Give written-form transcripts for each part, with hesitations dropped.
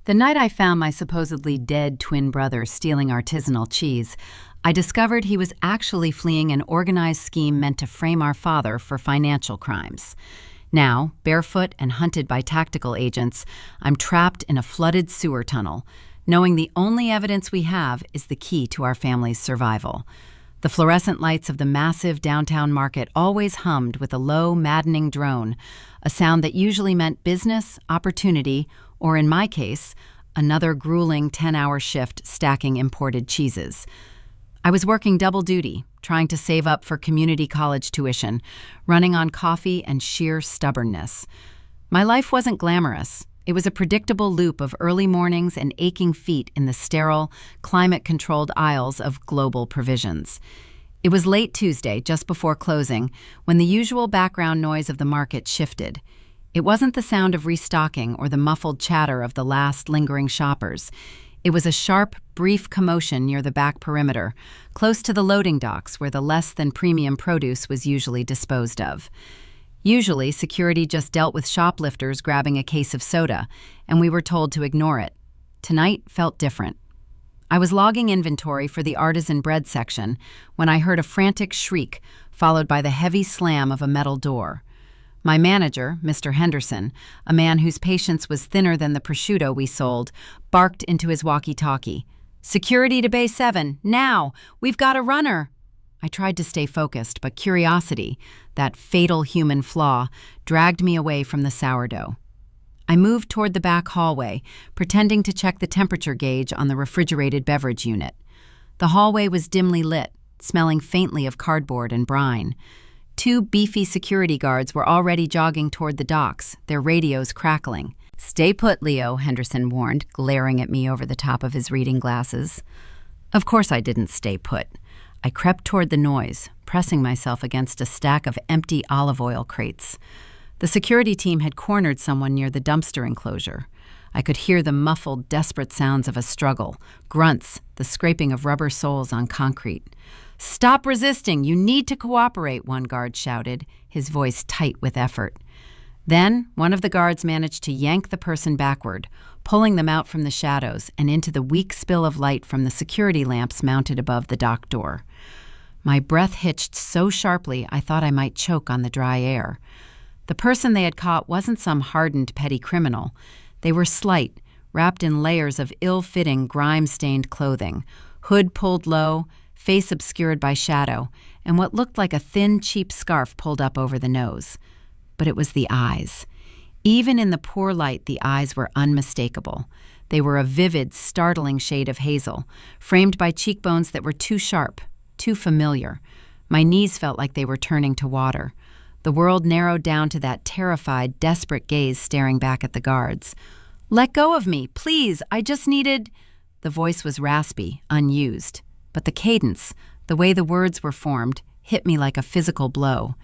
The night I found my supposedly dead twin brother stealing artisanal cheese, I discovered he was actually fleeing an organized scheme meant to frame our father for financial crimes. Now, barefoot and hunted by tactical agents, I'm trapped in a flooded sewer tunnel, knowing the only evidence we have is the key to our family's survival. The fluorescent lights of the massive downtown market always hummed with a low, maddening drone, a sound that usually meant business, opportunity, or in my case, another grueling 10-hour shift stacking imported cheeses. I was working double duty, trying to save up for community college tuition, running on coffee and sheer stubbornness. My life wasn't glamorous. It was a predictable loop of early mornings and aching feet in the sterile, climate-controlled aisles of Global Provisions. It was late Tuesday, just before closing, when the usual background noise of the market shifted. It wasn't the sound of restocking or the muffled chatter of the last lingering shoppers. It was a sharp, brief commotion near the back perimeter, close to the loading docks where the less-than-premium produce was usually disposed of. Usually, security just dealt with shoplifters grabbing a case of soda, and we were told to ignore it. Tonight felt different. I was logging inventory for the artisan bread section when I heard a frantic shriek, followed by the heavy slam of a metal door. My manager, Mr. Henderson, a man whose patience was thinner than the prosciutto we sold, barked into his walkie-talkie. "Security to Bay 7, now! We've got a runner!" I tried to stay focused, but curiosity, that fatal human flaw, dragged me away from the sourdough. I moved toward the back hallway, pretending to check the temperature gauge on the refrigerated beverage unit. The hallway was dimly lit, smelling faintly of cardboard and brine. Two beefy security guards were already jogging toward the docks, their radios crackling. "Stay put, Leo," Henderson warned, glaring at me over the top of his reading glasses. Of course I didn't stay put. I crept toward the noise, pressing myself against a stack of empty olive oil crates. The security team had cornered someone near the dumpster enclosure. I could hear the muffled, desperate sounds of a struggle, grunts, the scraping of rubber soles on concrete. "Stop resisting! You need to cooperate," one guard shouted, his voice tight with effort. Then, one of the guards managed to yank the person backward, pulling them out from the shadows and into the weak spill of light from the security lamps mounted above the dock door. My breath hitched so sharply I thought I might choke on the dry air. The person they had caught wasn't some hardened petty criminal. They were slight, wrapped in layers of ill-fitting, grime-stained clothing, hood pulled low, face obscured by shadow, and what looked like a thin, cheap scarf pulled up over the nose. But it was the eyes. Even in the poor light, the eyes were unmistakable. They were a vivid, startling shade of hazel, framed by cheekbones that were too sharp, too familiar. My knees felt like they were turning to water. The world narrowed down to that terrified, desperate gaze staring back at the guards. "Let go of me, please, I just needed—" The voice was raspy, unused. But the cadence, the way the words were formed, hit me like a physical blow.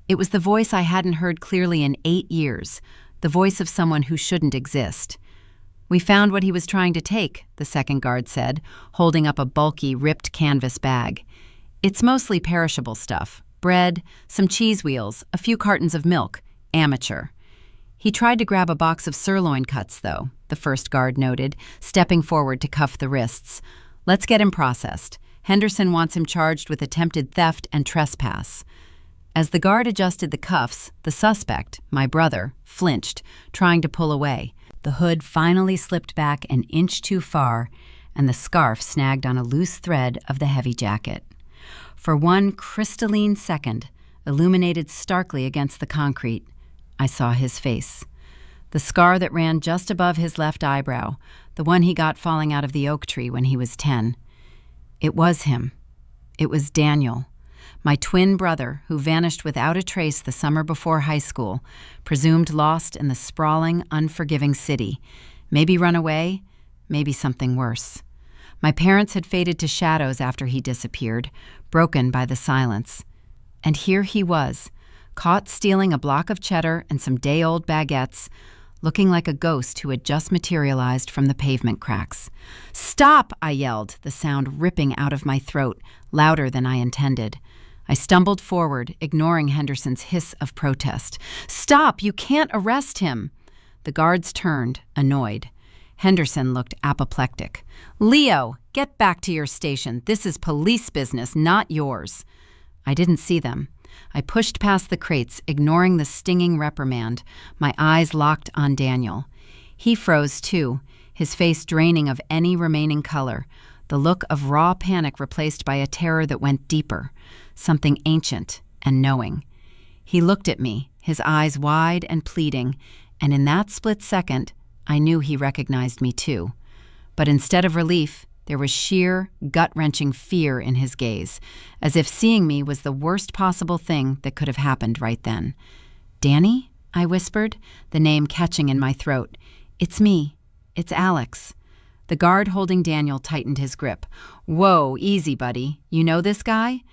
It was the voice I hadn't heard clearly in 8 years, the voice of someone who shouldn't exist. "We found what he was trying to take," the second guard said, holding up a bulky, ripped canvas bag. "It's mostly perishable stuff. Bread, some cheese wheels, a few cartons of milk. Amateur." "He tried to grab a box of sirloin cuts, though," the first guard noted, stepping forward to cuff the wrists. "Let's get him processed. Henderson wants him charged with attempted theft and trespass." As the guard adjusted the cuffs, the suspect, my brother, flinched, trying to pull away. The hood finally slipped back an inch too far, and the scarf snagged on a loose thread of the heavy jacket. For one crystalline second, illuminated starkly against the concrete, I saw his face. The scar that ran just above his left eyebrow, the one he got falling out of the oak tree when he was 10. It was him. It was Daniel, my twin brother who vanished without a trace the summer before high school, presumed lost in the sprawling, unforgiving city. Maybe run away, maybe something worse. My parents had faded to shadows after he disappeared, broken by the silence. And here he was, caught stealing a block of cheddar and some day-old baguettes, looking like a ghost who had just materialized from the pavement cracks. "Stop!" I yelled, the sound ripping out of my throat, louder than I intended. I stumbled forward, ignoring Henderson's hiss of protest. "Stop! You can't arrest him!" The guards turned, annoyed. Henderson looked apoplectic. "Leo, get back to your station. This is police business, not yours." I didn't see them. I pushed past the crates, ignoring the stinging reprimand, my eyes locked on Daniel. He froze too, his face draining of any remaining color, the look of raw panic replaced by a terror that went deeper, something ancient and knowing. He looked at me, his eyes wide and pleading, and in that split second, I knew he recognized me too. But instead of relief, there was sheer, gut-wrenching fear in his gaze, as if seeing me was the worst possible thing that could have happened right then. "Danny?" I whispered, the name catching in my throat. "It's me. It's Alex." The guard holding Daniel tightened his grip. "Whoa, easy, buddy. You know this guy?"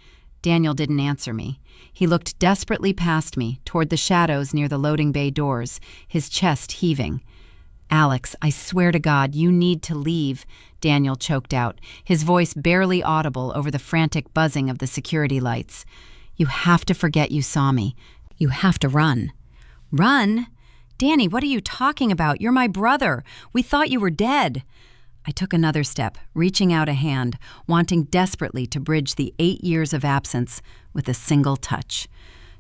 Daniel didn't answer me. He looked desperately past me, toward the shadows near the loading bay doors, his chest heaving. "Alex, I swear to God, you need to leave," Daniel choked out, his voice barely audible over the frantic buzzing of the security lights. "You have to forget you saw me. You have to run." "Run? Danny, what are you talking about? You're my brother. We thought you were dead." I took another step, reaching out a hand, wanting desperately to bridge the 8 years of absence with a single touch.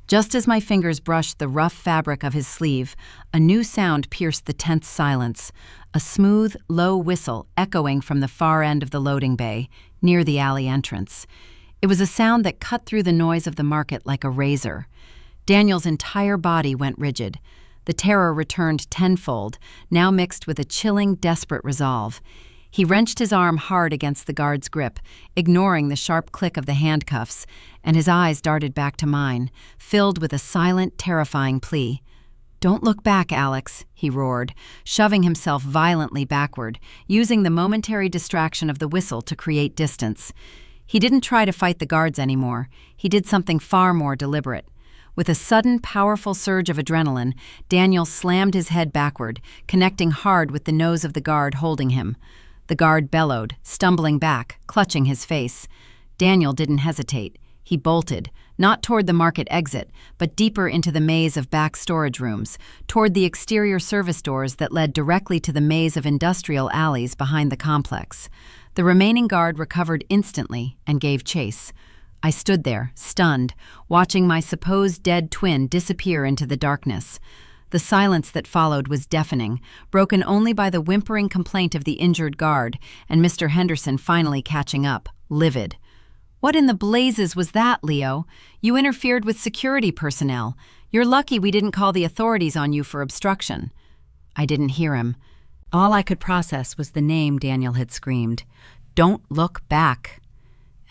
Just as my fingers brushed the rough fabric of his sleeve, a new sound pierced the tense silence, a smooth, low whistle echoing from the far end of the loading bay, near the alley entrance. It was a sound that cut through the noise of the market like a razor. Daniel's entire body went rigid. The terror returned tenfold, now mixed with a chilling, desperate resolve. He wrenched his arm hard against the guard's grip, ignoring the sharp click of the handcuffs, and his eyes darted back to mine, filled with a silent, terrifying plea. "Don't look back, Alex," he roared, shoving himself violently backward, using the momentary distraction of the whistle to create distance. He didn't try to fight the guards anymore. He did something far more deliberate. With a sudden, powerful surge of adrenaline, Daniel slammed his head backward, connecting hard with the nose of the guard holding him. The guard bellowed, stumbling back, clutching his face. Daniel didn't hesitate. He bolted, not toward the market exit, but deeper into the maze of back storage rooms, toward the exterior service doors that led directly to the maze of industrial alleys behind the complex. The remaining guard recovered instantly and gave chase. I stood there, stunned, watching my supposed dead twin disappear into the darkness. The silence that followed was deafening, broken only by the whimpering complaint of the injured guard and Mr. Henderson finally catching up, livid. "What in the blazes was that, Leo? You interfered with security personnel. You're lucky we didn't call the authorities on you for obstruction." I didn't hear him. All I could process was the name Daniel had screamed. "Don't look back."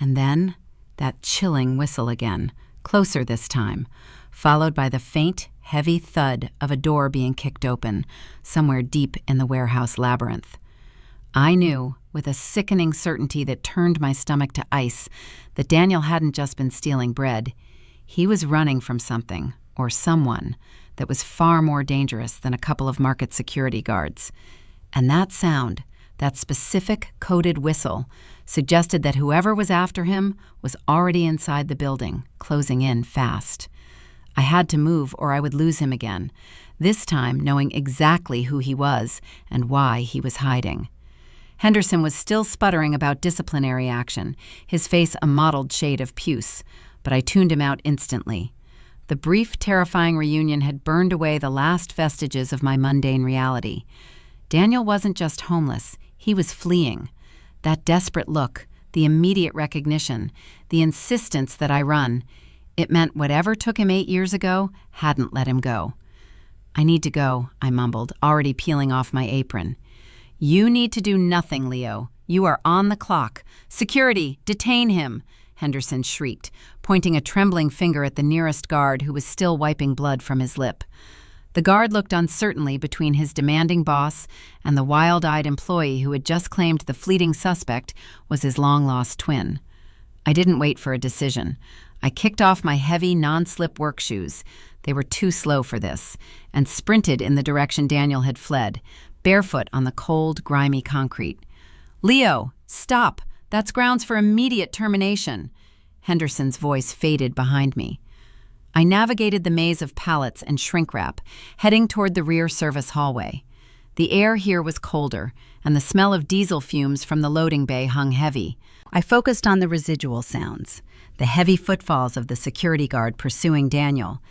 And then that chilling whistle again, closer this time, followed by the faint, heavy thud of a door being kicked open, somewhere deep in the warehouse labyrinth. I knew, with a sickening certainty that turned my stomach to ice, that Daniel hadn't just been stealing bread. He was running from something, or someone, that was far more dangerous than a couple of market security guards. And that sound, that specific coded whistle, suggested that whoever was after him was already inside the building, closing in fast. I had to move or I would lose him again, this time knowing exactly who he was and why he was hiding. Henderson was still sputtering about disciplinary action, his face a mottled shade of puce, but I tuned him out instantly. The brief, terrifying reunion had burned away the last vestiges of my mundane reality. Daniel wasn't just homeless, he was fleeing. That desperate look, the immediate recognition, the insistence that I run, it meant whatever took him 8 years ago hadn't let him go. "I need to go," I mumbled, already peeling off my apron. "You need to do nothing, Leo. You are on the clock. Security, detain him," Henderson shrieked, pointing a trembling finger at the nearest guard who was still wiping blood from his lip. The guard looked uncertainly between his demanding boss and the wild-eyed employee who had just claimed the fleeting suspect was his long-lost twin. I didn't wait for a decision. I kicked off my heavy, non-slip work shoes. They were too slow for this, and sprinted in the direction Daniel had fled, barefoot on the cold, grimy concrete. "Leo, stop! That's grounds for immediate termination." Henderson's voice faded behind me. I navigated the maze of pallets and shrink wrap, heading toward the rear service hallway. The air here was colder, and the smell of diesel fumes from the loading bay hung heavy. I focused on the residual sounds, the heavy footfalls of the security guard pursuing Daniel,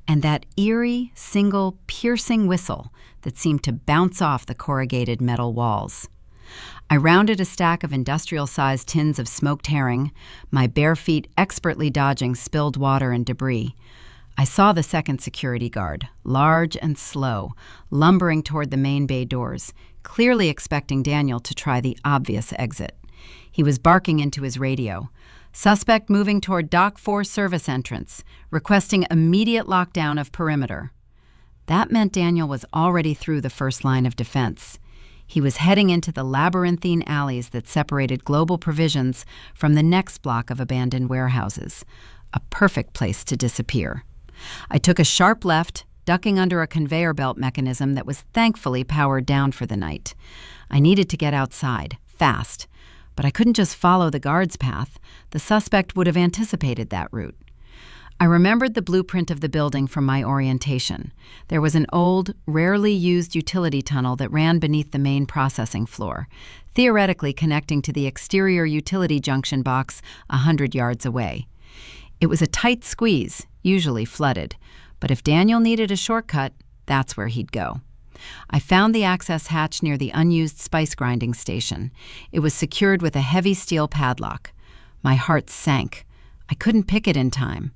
and that eerie, single, piercing whistle that seemed to bounce off the corrugated metal walls. I rounded a stack of industrial-sized tins of smoked herring, my bare feet expertly dodging spilled water and debris. I saw the second security guard, large and slow, lumbering toward the main bay doors, clearly expecting Daniel to try the obvious exit. He was barking into his radio. Suspect moving toward Dock 4 service entrance, requesting immediate lockdown of perimeter. That meant Daniel was already through the first line of defense. He was heading into the labyrinthine alleys that separated Global Provisions from the next block of abandoned warehouses. A perfect place to disappear. I took a sharp left, ducking under a conveyor belt mechanism that was thankfully powered down for the night. I needed to get outside, fast. But I couldn't just follow the guard's path. The suspect would have anticipated that route. I remembered the blueprint of the building from my orientation. There was an old, rarely used utility tunnel that ran beneath the main processing floor, theoretically connecting to the exterior utility junction box 100 yards away. It was a tight squeeze, usually flooded, but if Daniel needed a shortcut, that's where he'd go. I found the access hatch near the unused spice grinding station. It was secured with a heavy steel padlock. My heart sank. I couldn't pick it in time.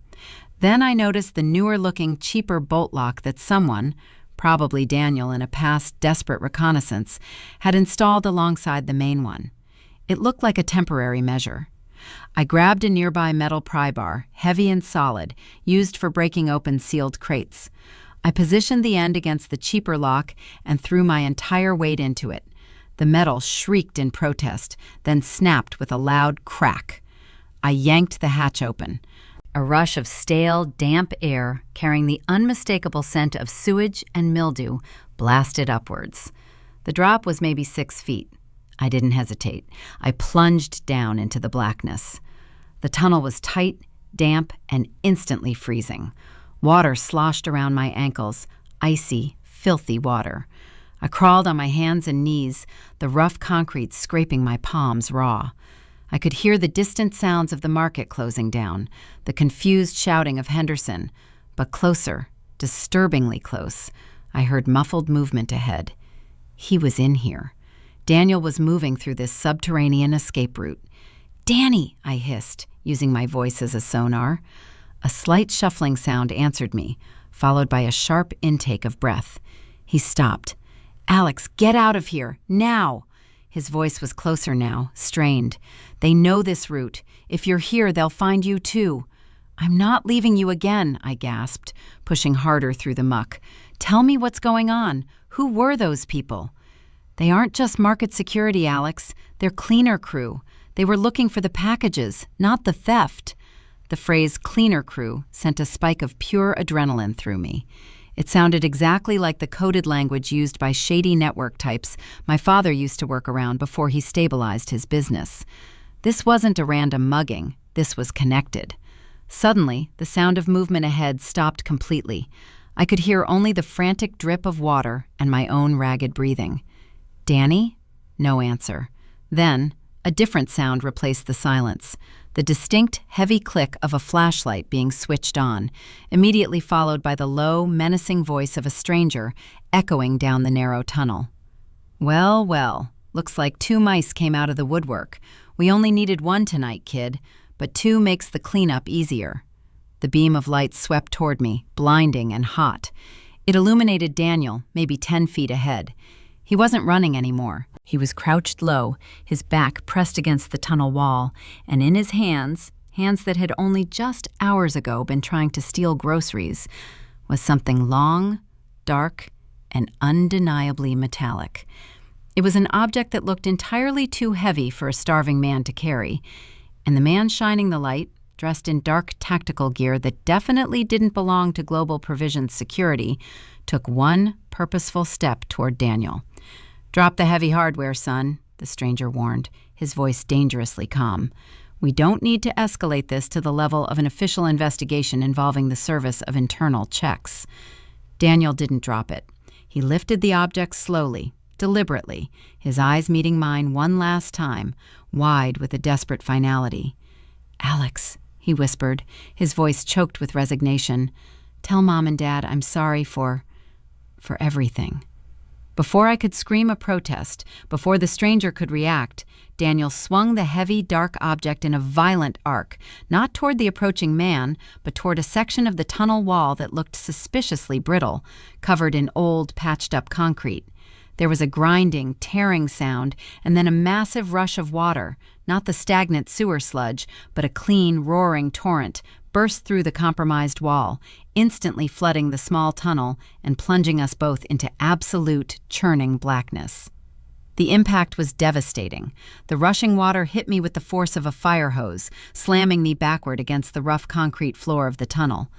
Then I noticed the newer-looking, cheaper bolt lock that someone, probably Daniel in a past desperate reconnaissance, had installed alongside the main one. It looked like a temporary measure. I grabbed a nearby metal pry bar, heavy and solid, used for breaking open sealed crates. I positioned the end against the cheaper lock and threw my entire weight into it. The metal shrieked in protest, then snapped with a loud crack. I yanked the hatch open. A rush of stale, damp air, carrying the unmistakable scent of sewage and mildew, blasted upwards. The drop was maybe 6 feet. I didn't hesitate. I plunged down into the blackness. The tunnel was tight, damp, and instantly freezing. Water sloshed around my ankles, icy, filthy water. I crawled on my hands and knees, the rough concrete scraping my palms raw. I could hear the distant sounds of the market closing down, the confused shouting of Henderson. But closer, disturbingly close, I heard muffled movement ahead. He was in here. Daniel was moving through this subterranean escape route. "Danny!" I hissed, using my voice as a sonar. A slight shuffling sound answered me, followed by a sharp intake of breath. He stopped. "Alex, get out of here, now!" His voice was closer now, strained. "They know this route. If you're here, they'll find you too." "I'm not leaving you again," I gasped, pushing harder through the muck. "Tell me what's going on. Who were those people?" "They aren't just market security, Alex. They're cleaner crew. They were looking for the packages, not the theft." The phrase cleaner crew sent a spike of pure adrenaline through me. It sounded exactly like the coded language used by shady network types my father used to work around before he stabilized his business. This wasn't a random mugging. This was connected. Suddenly, the sound of movement ahead stopped completely. I could hear only the frantic drip of water and my own ragged breathing. "Danny?" No answer. Then, a different sound replaced the silence. The distinct, heavy click of a flashlight being switched on, immediately followed by the low, menacing voice of a stranger echoing down the narrow tunnel. "Well, well, looks like 2 mice came out of the woodwork. We only needed 1 tonight, kid, but 2 makes the cleanup easier." The beam of light swept toward me, blinding and hot. It illuminated Daniel, maybe 10 feet ahead. He wasn't running anymore. He was crouched low, his back pressed against the tunnel wall, and in his hands that had only just hours ago been trying to steal groceries, was something long, dark, and undeniably metallic. It was an object that looked entirely too heavy for a starving man to carry, and the man shining the light, dressed in dark tactical gear that definitely didn't belong to Global Provisions security, took one purposeful step toward Daniel. "Drop the heavy hardware, son," the stranger warned, his voice dangerously calm. "We don't need to escalate this to the level of an official investigation involving the Service of Internal Checks." Daniel didn't drop it. He lifted the object slowly, deliberately, his eyes meeting mine one last time, wide with a desperate finality. "Alex," he whispered, his voice choked with resignation, "tell Mom and Dad I'm sorry for everything." Before I could scream a protest, before the stranger could react, Daniel swung the heavy, dark object in a violent arc, not toward the approaching man, but toward a section of the tunnel wall that looked suspiciously brittle, covered in old, patched-up concrete. There was a grinding, tearing sound, and then a massive rush of water, not the stagnant sewer sludge, but a clean, roaring torrent, burst through the compromised wall, instantly flooding the small tunnel and plunging us both into absolute, churning blackness. The impact was devastating. The rushing water hit me with the force of a fire hose, slamming me backward against the rough concrete floor of the tunnel.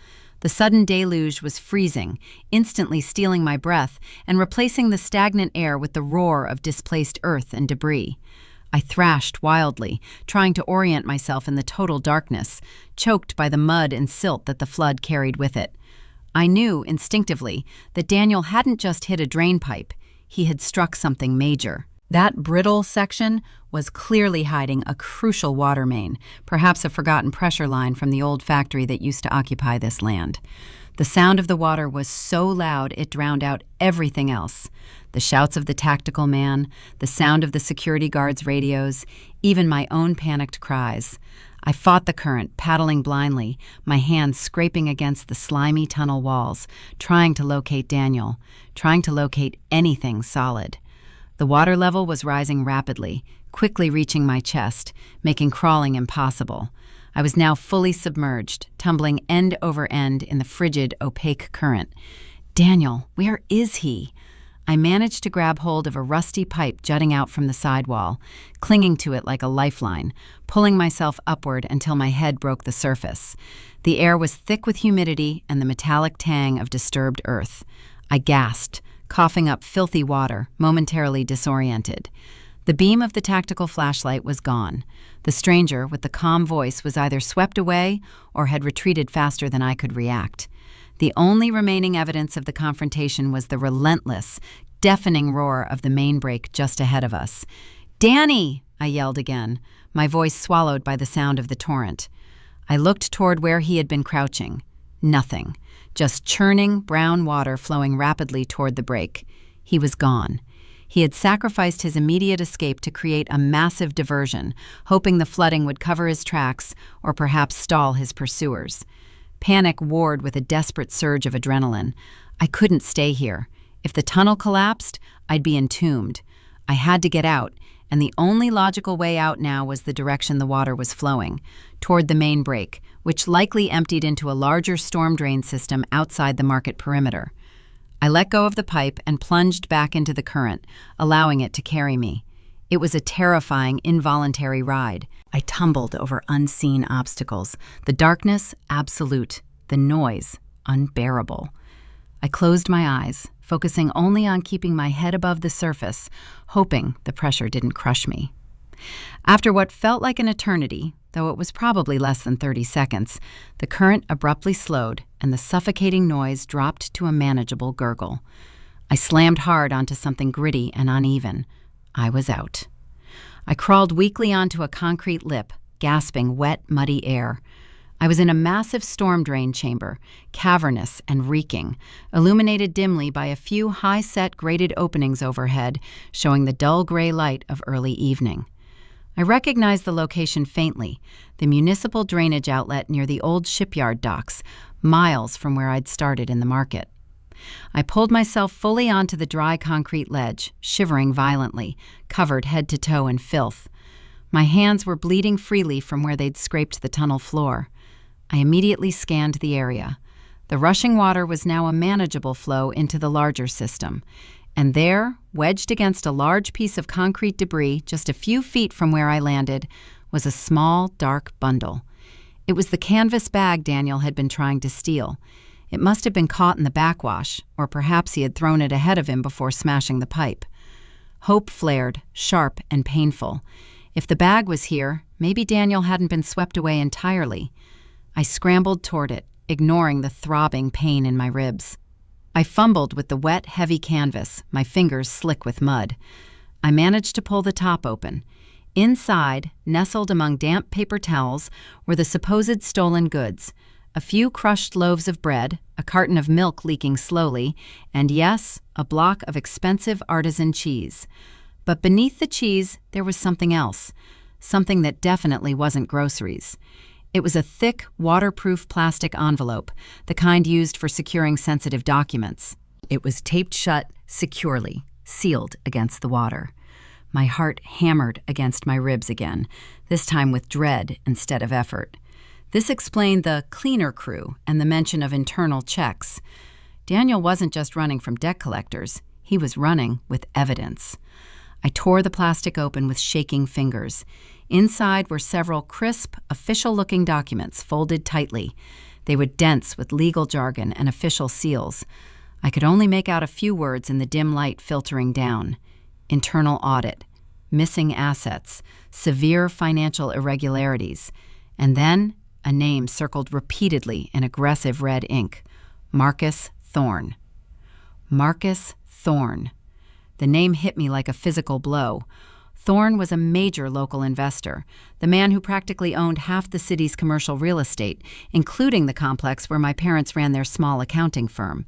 The sudden deluge was freezing, instantly stealing my breath and replacing the stagnant air with the roar of displaced earth and debris. I thrashed wildly, trying to orient myself in the total darkness, choked by the mud and silt that the flood carried with it. I knew, instinctively, that Daniel hadn't just hit a drain pipe. He had struck something major. That brittle section was clearly hiding a crucial water main, perhaps a forgotten pressure line from the old factory that used to occupy this land. The sound of the water was so loud it drowned out everything else. The shouts of the tactical man, the sound of the security guards' radios, even my own panicked cries. I fought the current, paddling blindly, my hands scraping against the slimy tunnel walls, trying to locate Daniel, trying to locate anything solid. The water level was rising rapidly, quickly reaching my chest, making crawling impossible. I was now fully submerged, tumbling end over end in the frigid, opaque current. "Daniel, where is he?" I managed to grab hold of a rusty pipe jutting out from the sidewall, clinging to it like a lifeline, pulling myself upward until my head broke the surface. The air was thick with humidity and the metallic tang of disturbed earth. I gasped, coughing up filthy water, momentarily disoriented. The beam of the tactical flashlight was gone. The stranger, with the calm voice, was either swept away or had retreated faster than I could react. The only remaining evidence of the confrontation was the relentless, deafening roar of the main break just ahead of us. "Danny!" I yelled again, my voice swallowed by the sound of the torrent. I looked toward where he had been crouching. Nothing. Just churning, brown water flowing rapidly toward the break. He was gone. He had sacrificed his immediate escape to create a massive diversion, hoping the flooding would cover his tracks or perhaps stall his pursuers. Panic warred with a desperate surge of adrenaline. I couldn't stay here. If the tunnel collapsed, I'd be entombed. I had to get out, and the only logical way out now was the direction the water was flowing, toward the main break, which likely emptied into a larger storm drain system outside the market perimeter. I let go of the pipe and plunged back into the current, allowing it to carry me. It was a terrifying, involuntary ride. I tumbled over unseen obstacles, the darkness absolute, the noise unbearable. I closed my eyes, focusing only on keeping my head above the surface, hoping the pressure didn't crush me. After what felt like an eternity, though it was probably less than 30 seconds, the current abruptly slowed and the suffocating noise dropped to a manageable gurgle. I slammed hard onto something gritty and uneven. I was out. I crawled weakly onto a concrete lip, gasping wet, muddy air. I was in a massive storm drain chamber, cavernous and reeking, illuminated dimly by a few high-set grated openings overhead, showing the dull gray light of early evening. I recognized the location faintly, the municipal drainage outlet near the old shipyard docks, miles from where I'd started in the market. I pulled myself fully onto the dry concrete ledge, shivering violently, covered head to toe in filth. My hands were bleeding freely from where they'd scraped the tunnel floor. I immediately scanned the area. The rushing water was now a manageable flow into the larger system. And there, wedged against a large piece of concrete debris just a few feet from where I landed, was a small, dark bundle. It was the canvas bag Daniel had been trying to steal. It must have been caught in the backwash, or perhaps he had thrown it ahead of him before smashing the pipe. Hope flared, sharp and painful. If the bag was here, maybe Daniel hadn't been swept away entirely. I scrambled toward it, ignoring the throbbing pain in my ribs. I fumbled with the wet, heavy canvas, my fingers slick with mud. I managed to pull the top open. Inside, nestled among damp paper towels, were the supposed stolen goods: a few crushed loaves of bread, a carton of milk leaking slowly, and yes, a block of expensive artisan cheese. But beneath the cheese, there was something else, something that definitely wasn't groceries. It was a thick, waterproof plastic envelope, the kind used for securing sensitive documents. It was taped shut securely, sealed against the water. My heart hammered against my ribs again, this time with dread instead of effort. This explained the cleaner crew and the mention of internal checks. Daniel wasn't just running from debt collectors, he was running with evidence. I tore the plastic open with shaking fingers. Inside were several crisp, official-looking documents folded tightly. They were dense with legal jargon and official seals. I could only make out a few words in the dim light filtering down. Internal audit, missing assets, severe financial irregularities, and then a name circled repeatedly in aggressive red ink: Marcus Thorne. Marcus Thorne. The name hit me like a physical blow. Thorne was a major local investor, the man who practically owned half the city's commercial real estate, including the complex where my parents ran their small accounting firm.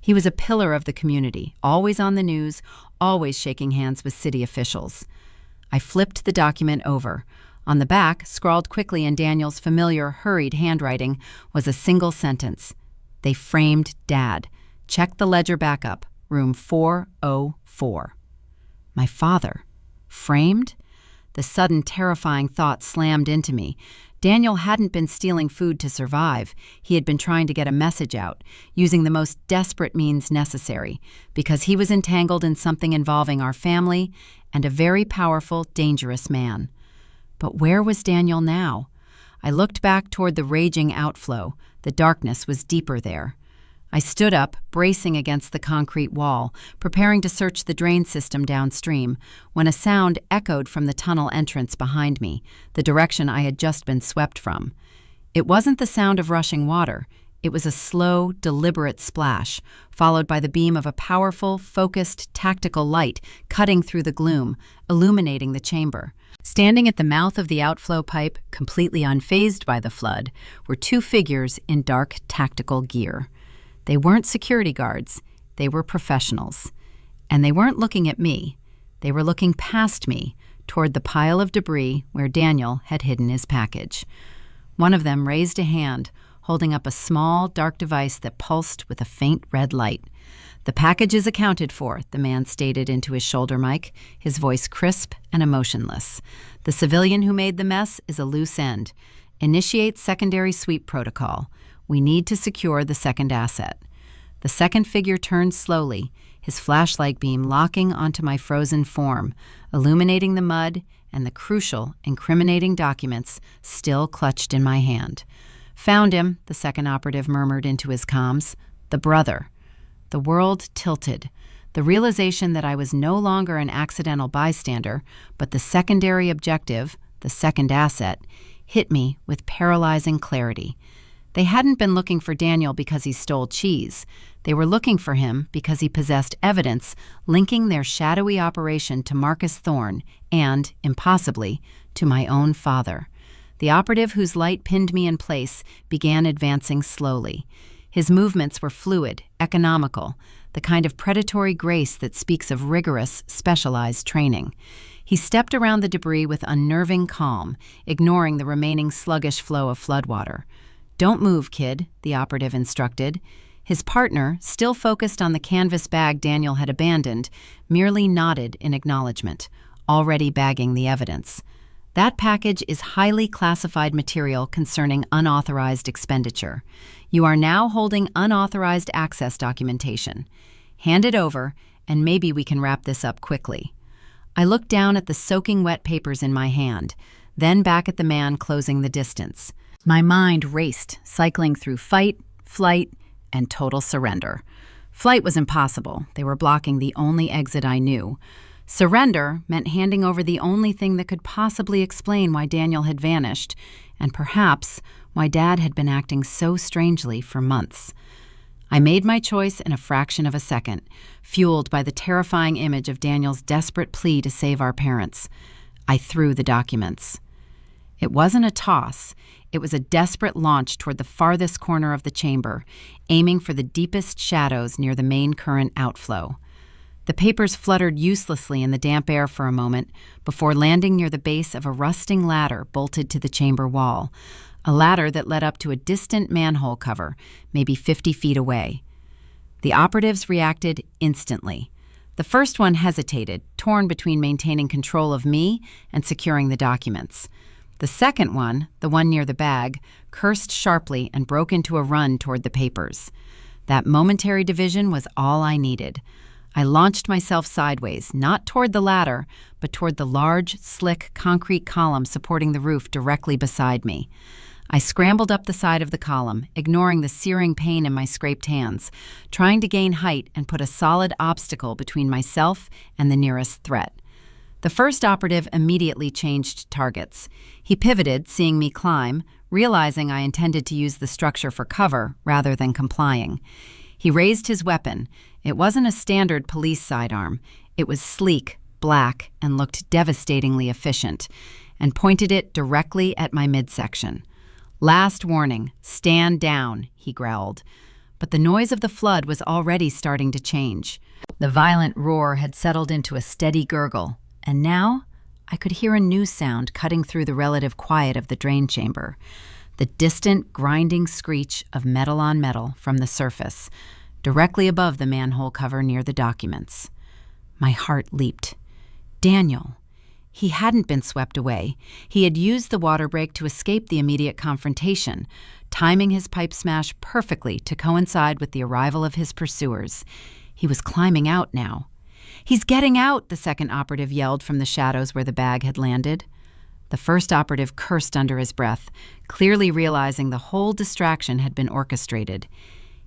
He was a pillar of the community, always on the news, always shaking hands with city officials. I flipped the document over. On the back, scrawled quickly in Daniel's familiar, hurried handwriting, was a single sentence: "They framed Dad. Check the ledger backup, room 404. My father. Framed? The sudden terrifying thought slammed into me. Daniel hadn't been stealing food to survive. He had been trying to get a message out, using the most desperate means necessary, because he was entangled in something involving our family and a very powerful, dangerous man. But where was Daniel now? I looked back toward the raging outflow. The darkness was deeper there. I stood up, bracing against the concrete wall, preparing to search the drain system downstream, when a sound echoed from the tunnel entrance behind me, the direction I had just been swept from. It wasn't the sound of rushing water. It was a slow, deliberate splash, followed by the beam of a powerful, focused, tactical light cutting through the gloom, illuminating the chamber. Standing at the mouth of the outflow pipe, completely unfazed by the flood, were two figures in dark, tactical gear. They weren't security guards, they were professionals. And they weren't looking at me, they were looking past me, toward the pile of debris where Daniel had hidden his package. One of them raised a hand, holding up a small, dark device that pulsed with a faint red light. "The package is accounted for," the man stated into his shoulder mic, his voice crisp and emotionless. "The civilian who made the mess is a loose end. Initiate secondary sweep protocol. We need to secure the second asset." The second figure turned slowly, his flashlight beam locking onto my frozen form, illuminating the mud and the crucial, incriminating documents still clutched in my hand. "Found him," the second operative murmured into his comms. "The brother." The world tilted. The realization that I was no longer an accidental bystander, but the secondary objective, the second asset, hit me with paralyzing clarity. They hadn't been looking for Daniel because he stole cheese. They were looking for him because he possessed evidence linking their shadowy operation to Marcus Thorne and, impossibly, to my own father. The operative whose light pinned me in place began advancing slowly. His movements were fluid, economical, the kind of predatory grace that speaks of rigorous, specialized training. He stepped around the debris with unnerving calm, ignoring the remaining sluggish flow of floodwater. "Don't move, kid," the operative instructed. His partner, still focused on the canvas bag Daniel had abandoned, merely nodded in acknowledgement, already bagging the evidence. "That package is highly classified material concerning unauthorized expenditure. You are now holding unauthorized access documentation. Hand it over, and maybe we can wrap this up quickly." I looked down at the soaking wet papers in my hand, then back at the man closing the distance. My mind raced, cycling through fight, flight, and total surrender. Flight was impossible. They were blocking the only exit I knew. Surrender meant handing over the only thing that could possibly explain why Daniel had vanished, and perhaps why Dad had been acting so strangely for months. I made my choice in a fraction of a second, fueled by the terrifying image of Daniel's desperate plea to save our parents. I threw the documents. It wasn't a toss. It was a desperate launch toward the farthest corner of the chamber, aiming for the deepest shadows near the main current outflow. The papers fluttered uselessly in the damp air for a moment before landing near the base of a rusting ladder bolted to the chamber wall, a ladder that led up to a distant manhole cover, maybe 50 feet away. The operatives reacted instantly. The first one hesitated, torn between maintaining control of me and securing the documents. The second one, the one near the bag, cursed sharply and broke into a run toward the papers. That momentary division was all I needed. I launched myself sideways, not toward the ladder, but toward the large, slick concrete column supporting the roof directly beside me. I scrambled up the side of the column, ignoring the searing pain in my scraped hands, trying to gain height and put a solid obstacle between myself and the nearest threat. The first operative immediately changed targets. He pivoted, seeing me climb, realizing I intended to use the structure for cover rather than complying. He raised his weapon. It wasn't a standard police sidearm. It was sleek, black, and looked devastatingly efficient, and pointed it directly at my midsection. "Last warning, stand down," he growled. But the noise of the flood was already starting to change. The violent roar had settled into a steady gurgle, and now I could hear a new sound cutting through the relative quiet of the drain chamber, the distant, grinding screech of metal on metal from the surface, directly above the manhole cover near the documents. My heart leaped. Daniel. He hadn't been swept away. He had used the water break to escape the immediate confrontation, timing his pipe smash perfectly to coincide with the arrival of his pursuers. He was climbing out now. "He's getting out," the second operative yelled from the shadows where the bag had landed. The first operative cursed under his breath, clearly realizing the whole distraction had been orchestrated.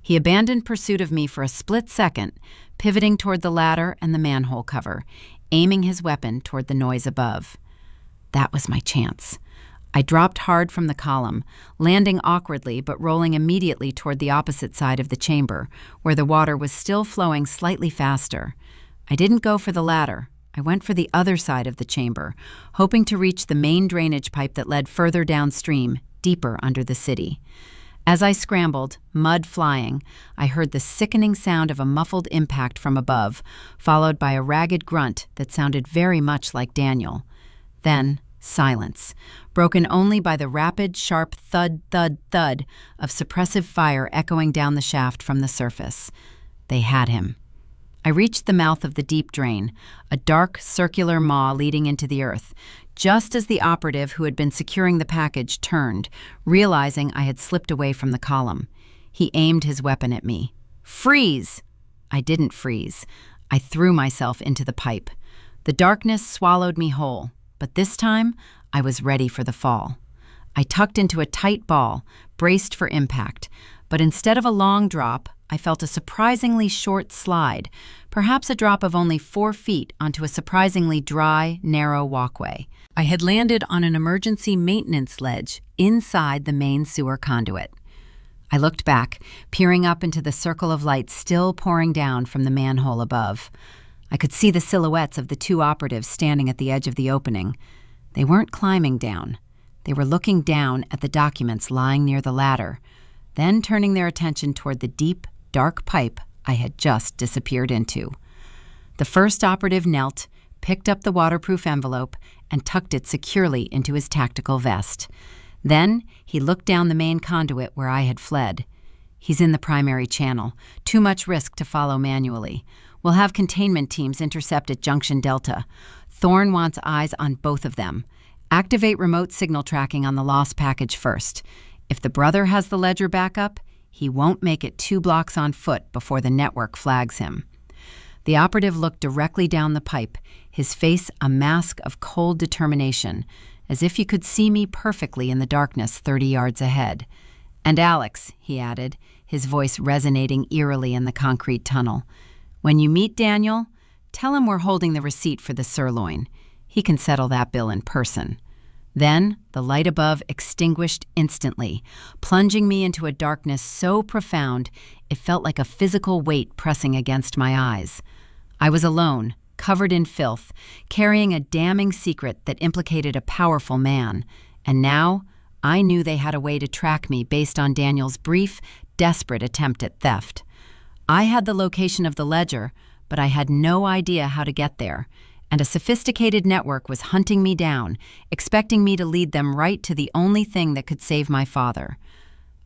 He abandoned pursuit of me for a split second, pivoting toward the ladder and the manhole cover, aiming his weapon toward the noise above. That was my chance. I dropped hard from the column, landing awkwardly but rolling immediately toward the opposite side of the chamber, where the water was still flowing slightly faster. I didn't go for the ladder. I went for the other side of the chamber, hoping to reach the main drainage pipe that led further downstream, deeper under the city. As I scrambled, mud flying, I heard the sickening sound of a muffled impact from above, followed by a ragged grunt that sounded very much like Daniel. Then, silence, broken only by the rapid, sharp thud, thud, thud of suppressive fire echoing down the shaft from the surface. They had him. I reached the mouth of the deep drain, a dark, circular maw leading into the earth, just as the operative who had been securing the package turned, realizing I had slipped away from the column. He aimed his weapon at me. "Freeze!" I didn't freeze. I threw myself into the pipe. The darkness swallowed me whole, but this time I was ready for the fall. I tucked into a tight ball, braced for impact, but instead of a long drop, I felt a surprisingly short slide, perhaps a drop of only 4 feet onto a surprisingly dry, narrow walkway. I had landed on an emergency maintenance ledge inside the main sewer conduit. I looked back, peering up into the circle of light still pouring down from the manhole above. I could see the silhouettes of the 2 operatives standing at the edge of the opening. They weren't climbing down. They were looking down at the documents lying near the ladder, then turning their attention toward the deep, dark pipe I had just disappeared into. The first operative knelt, picked up the waterproof envelope, and tucked it securely into his tactical vest. Then he looked down the main conduit where I had fled. "He's in the primary channel. Too much risk to follow manually. We'll have containment teams intercept at Junction Delta. Thorne wants eyes on both of them. Activate remote signal tracking on the lost package first. If the brother has the ledger backup, he won't make it 2 blocks on foot before the network flags him." The operative looked directly down the pipe, his face a mask of cold determination, as if you could see me perfectly in the darkness 30 yards ahead. "And Alex," he added, his voice resonating eerily in the concrete tunnel, "when you meet Daniel, tell him we're holding the receipt for the sirloin. He can settle that bill in person. Then, the light above extinguished instantly, plunging me into a darkness so profound it felt like a physical weight pressing against my eyes. I was alone, covered in filth, carrying a damning secret that implicated a powerful man, and now I knew they had a way to track me based on Daniel's brief, desperate attempt at theft. I had the location of the ledger, but I had no idea how to get there, and a sophisticated network was hunting me down, expecting me to lead them right to the only thing that could save my father.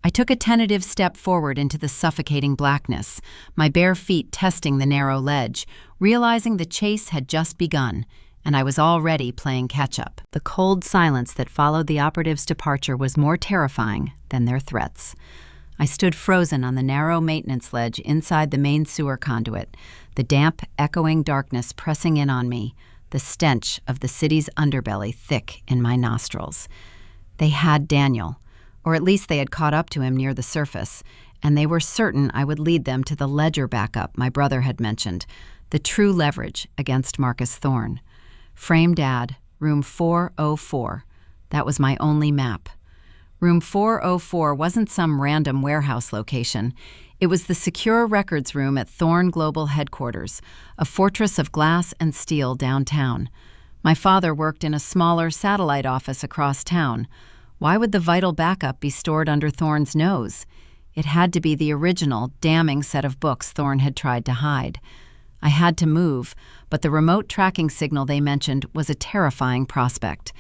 I took a tentative step forward into the suffocating blackness, my bare feet testing the narrow ledge, realizing the chase had just begun, and I was already playing catch-up. The cold silence that followed the operative's departure was more terrifying than their threats. I stood frozen on the narrow maintenance ledge inside the main sewer conduit, the damp, echoing darkness pressing in on me, the stench of the city's underbelly thick in my nostrils. They had Daniel, or at least they had caught up to him near the surface, and they were certain I would lead them to the ledger backup my brother had mentioned, the true leverage against Marcus Thorne. Frame Dad, room 404. That was my only map. Room 404 wasn't some random warehouse location. It was the secure records room at Thorne Global Headquarters, a fortress of glass and steel downtown. My father worked in a smaller satellite office across town. Why would the vital backup be stored under Thorne's nose? It had to be the original, damning set of books Thorne had tried to hide. I had to move, but the remote tracking signal they mentioned was a terrifying prospect.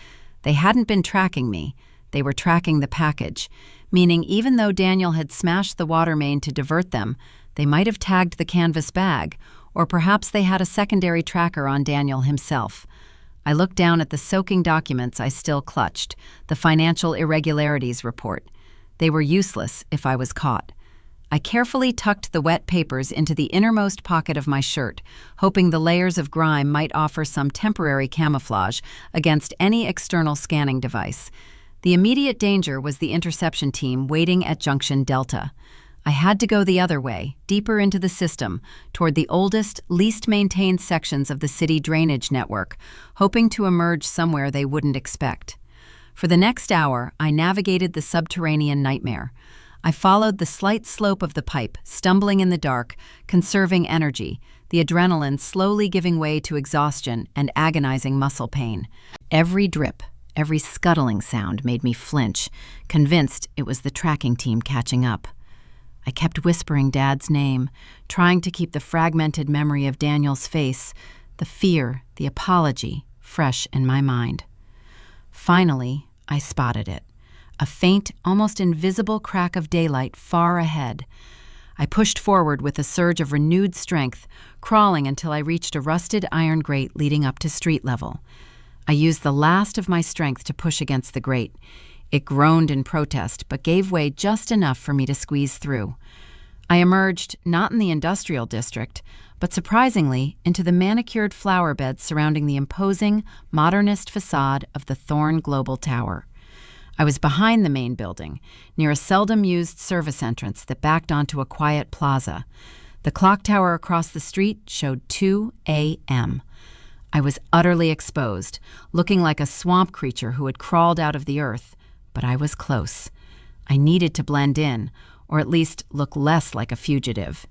They hadn't been tracking me. They were tracking the package, meaning even though Daniel had smashed the water main to divert them, they might have tagged the canvas bag, or perhaps they had a secondary tracker on Daniel himself. I looked down at the soaking documents I still clutched, the financial irregularities report. They were useless if I was caught. I carefully tucked the wet papers into the innermost pocket of my shirt, hoping the layers of grime might offer some temporary camouflage against any external scanning device. The immediate danger was the interception team waiting at Junction Delta. I had to go the other way, deeper into the system, toward the oldest, least maintained sections of the city drainage network, hoping to emerge somewhere they wouldn't expect. For the next hour, I navigated the subterranean nightmare. I followed the slight slope of the pipe, stumbling in the dark, conserving energy, the adrenaline slowly giving way to exhaustion and agonizing muscle pain. Every drip, every scuttling sound made me flinch, convinced it was the tracking team catching up. I kept whispering Dad's name, trying to keep the fragmented memory of Daniel's face, the fear, the apology, fresh in my mind. Finally, I spotted it. A faint, almost invisible crack of daylight far ahead. I pushed forward with a surge of renewed strength, crawling until I reached a rusted iron grate leading up to street level. I used the last of my strength to push against the grate. It groaned in protest, but gave way just enough for me to squeeze through. I emerged, not in the industrial district, but surprisingly, into the manicured flower beds surrounding the imposing, modernist facade of the Thorne Global Tower. I was behind the main building, near a seldom-used service entrance that backed onto a quiet plaza. The clock tower across the street showed 2 a.m. I was utterly exposed, looking like a swamp creature who had crawled out of the earth, but I was close. I needed to blend in, or at least look less like a fugitive.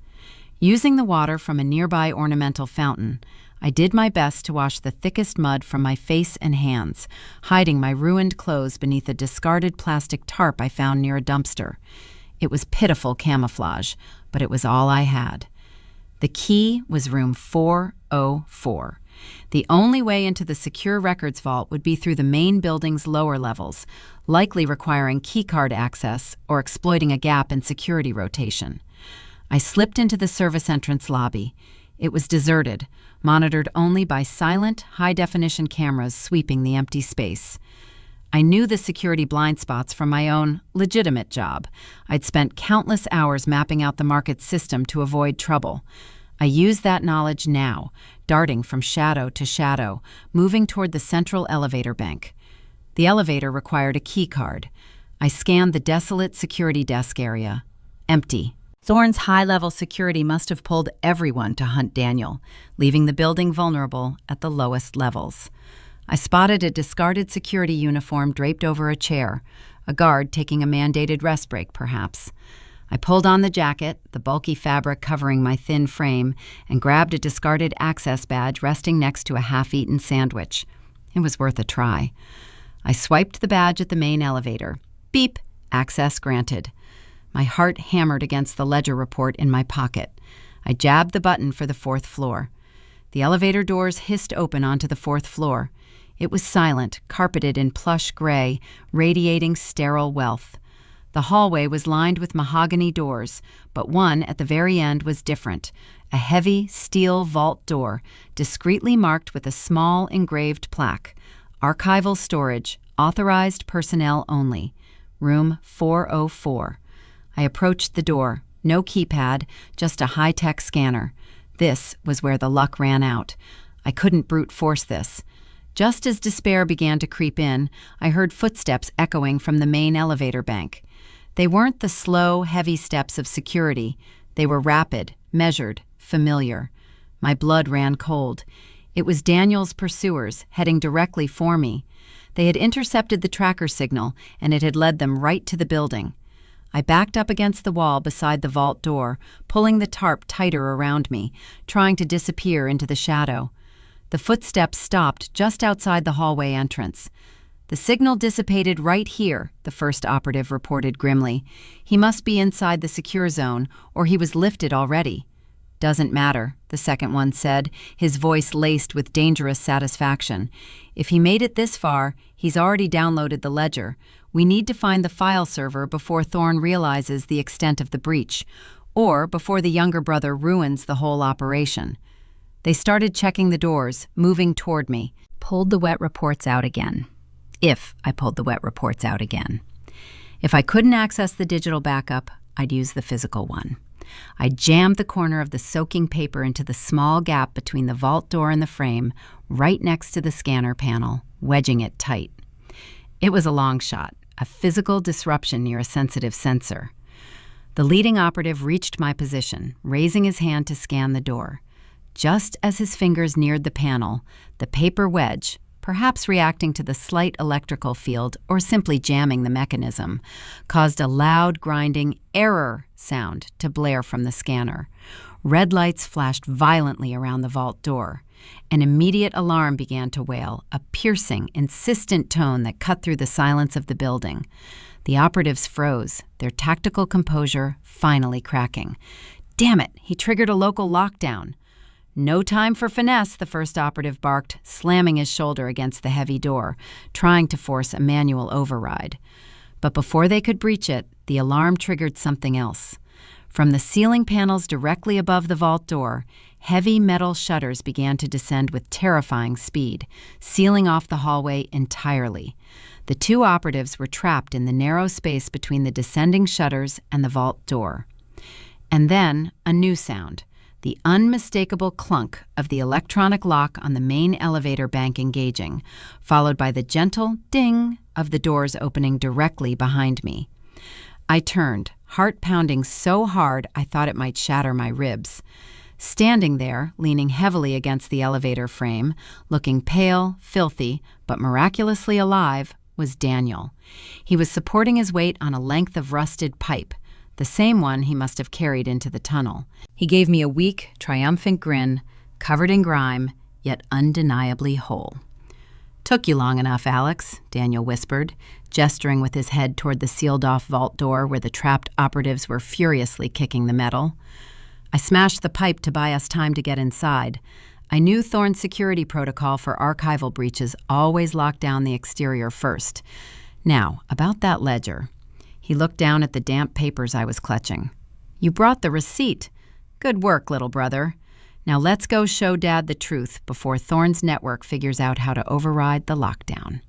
Using the water from a nearby ornamental fountain, I did my best to wash the thickest mud from my face and hands, hiding my ruined clothes beneath a discarded plastic tarp I found near a dumpster. It was pitiful camouflage, but it was all I had. The key was room 404. The only way into the secure records vault would be through the main building's lower levels, likely requiring keycard access or exploiting a gap in security rotation. I slipped into the service entrance lobby. It was deserted, monitored only by silent, high-definition cameras sweeping the empty space. I knew the security blind spots from my own legitimate job. I'd spent countless hours mapping out the market's system to avoid trouble. I used that knowledge now, darting from shadow to shadow, moving toward the central elevator bank. The elevator required a key card. I scanned the desolate security desk area. Empty. Thorne's high-level security must have pulled everyone to hunt Daniel, leaving the building vulnerable at the lowest levels. I spotted a discarded security uniform draped over a chair, a guard taking a mandated rest break, perhaps. I pulled on the jacket, the bulky fabric covering my thin frame, and grabbed a discarded access badge resting next to a half-eaten sandwich. It was worth a try. I swiped the badge at the main elevator. Beep! Access granted. My heart hammered against the ledger report in my pocket. I jabbed the button for the 4th floor. The elevator doors hissed open onto the 4th floor. It was silent, carpeted in plush gray, radiating sterile wealth. The hallway was lined with mahogany doors, but one at the very end was different, a heavy steel vault door, discreetly marked with a small engraved plaque. Archival storage, authorized personnel only. Room 404. I approached the door. No keypad, just a high-tech scanner. This was where the luck ran out. I couldn't brute force this. Just as despair began to creep in, I heard footsteps echoing from the main elevator bank. They weren't the slow, heavy steps of security. They were rapid, measured, familiar. My blood ran cold. It was Daniel's pursuers, heading directly for me. They had intercepted the tracker signal, and it had led them right to the building. I backed up against the wall beside the vault door, pulling the tarp tighter around me, trying to disappear into the shadow. The footsteps stopped just outside the hallway entrance. "The signal dissipated right here," the first operative reported grimly. "He must be inside the secure zone, or he was lifted already." "Doesn't matter," the second one said, his voice laced with dangerous satisfaction. "If he made it this far, he's already downloaded the ledger. We need to find the file server before Thorne realizes the extent of the breach, or before the younger brother ruins the whole operation." They started checking the doors, moving toward me. Pulled the wet reports out again. If I pulled the wet reports out again. If I couldn't access the digital backup, I'd use the physical one. I jammed the corner of the soaking paper into the small gap between the vault door and the frame, right next to the scanner panel, wedging it tight. It was a long shot, a physical disruption near a sensitive sensor. The leading operative reached my position, raising his hand to scan the door. Just as his fingers neared the panel, the paper wedge, perhaps reacting to the slight electrical field or simply jamming the mechanism, caused a loud, grinding error sound to blare from the scanner. Red lights flashed violently around the vault door. An immediate alarm began to wail, a piercing, insistent tone that cut through the silence of the building. The operatives froze, their tactical composure finally cracking. "Damn it, he triggered a local lockdown." "No time for finesse," the first operative barked, slamming his shoulder against the heavy door, trying to force a manual override. But before they could breach it, the alarm triggered something else. From the ceiling panels directly above the vault door, heavy metal shutters began to descend with terrifying speed, sealing off the hallway entirely. The two operatives were trapped in the narrow space between the descending shutters and the vault door. And then a new sound. The unmistakable clunk of the electronic lock on the main elevator bank engaging, followed by the gentle ding of the doors opening directly behind me. I turned, heart pounding so hard I thought it might shatter my ribs. Standing there, leaning heavily against the elevator frame, looking pale, filthy, but miraculously alive, was Daniel. He was supporting his weight on a length of rusted pipe, the same one he must have carried into the tunnel. He gave me a weak, triumphant grin, covered in grime, yet undeniably whole. "Took you long enough, Alex," Daniel whispered, gesturing with his head toward the sealed-off vault door where the trapped operatives were furiously kicking the metal. I smashed the pipe to buy us time to get inside. I knew Thorne's security protocol for archival breaches always locked down the exterior first. Now, about that ledger. He looked down at the damp papers I was clutching. "You brought the receipt. Good work, little brother. Now let's go show Dad the truth before Thorne's network figures out how to override the lockdown."